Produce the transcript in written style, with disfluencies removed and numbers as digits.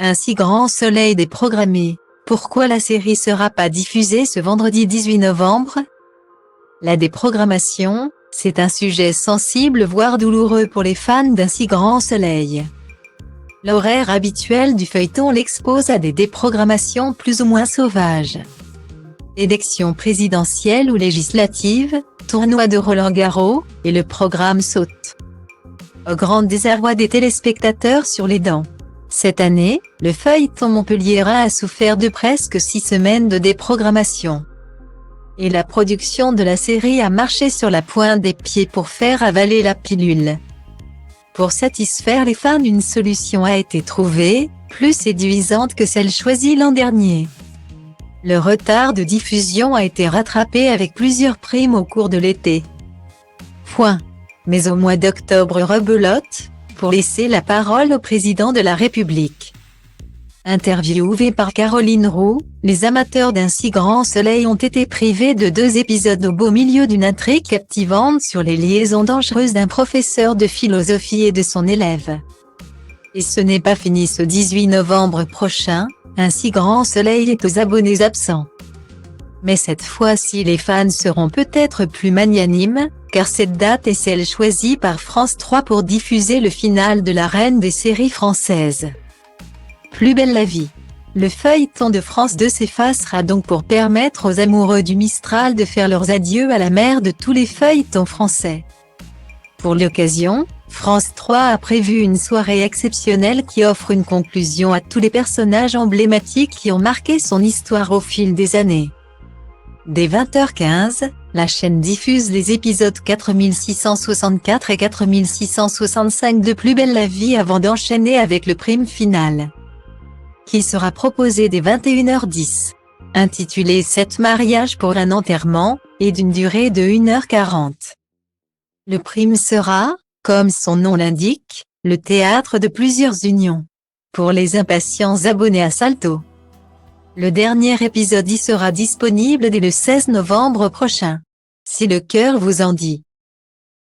Un si grand soleil déprogrammé, pourquoi la série sera pas diffusée ce vendredi 18 novembre? La déprogrammation, c'est un sujet sensible voire douloureux pour les fans d'un si grand soleil. L'horaire habituel du feuilleton l'expose à des déprogrammations plus ou moins sauvages. Élections présidentielles ou législatives, tournoi de Roland-Garros, et le programme saute. Au grand désarroi des téléspectateurs sur les dents. Cette année, le feuilleton montpelliérain a souffert de presque 6 semaines de déprogrammation. Et la production de la série a marché sur la pointe des pieds pour faire avaler la pilule. Pour satisfaire les fans, une solution a été trouvée, plus séduisante que celle choisie l'an dernier. Le retard de diffusion a été rattrapé avec plusieurs primes au cours de l'été. Mais au mois d'octobre rebelote, pour laisser la parole au président de la République. Interviewés par Caroline Roux, les amateurs d'un si grand soleil ont été privés de 2 épisodes au beau milieu d'une intrigue captivante sur les liaisons dangereuses d'un professeur de philosophie et de son élève. Et ce n'est pas fini ce 18 novembre prochain, un si grand soleil est aux abonnés absents. Mais cette fois-ci les fans seront peut-être plus magnanimes, car cette date est celle choisie par France 3 pour diffuser le final de la reine des séries françaises. Plus belle la vie. Le feuilleton de France 2 s'effacera donc pour permettre aux amoureux du Mistral de faire leurs adieux à la mère de tous les feuilletons français. Pour l'occasion, France 3 a prévu une soirée exceptionnelle qui offre une conclusion à tous les personnages emblématiques qui ont marqué son histoire au fil des années. Dès 20h15, la chaîne diffuse les épisodes 4664 et 4665 de Plus belle la vie avant d'enchaîner avec le prime final, qui sera proposé dès 21h10. Intitulé 7 mariages pour un enterrement, et d'une durée de 1h40. Le prime sera, comme son nom l'indique, le théâtre de plusieurs unions. Pour les impatients abonnés à Salto. Le dernier épisode y sera disponible dès le 16 novembre prochain. Si le cœur vous en dit.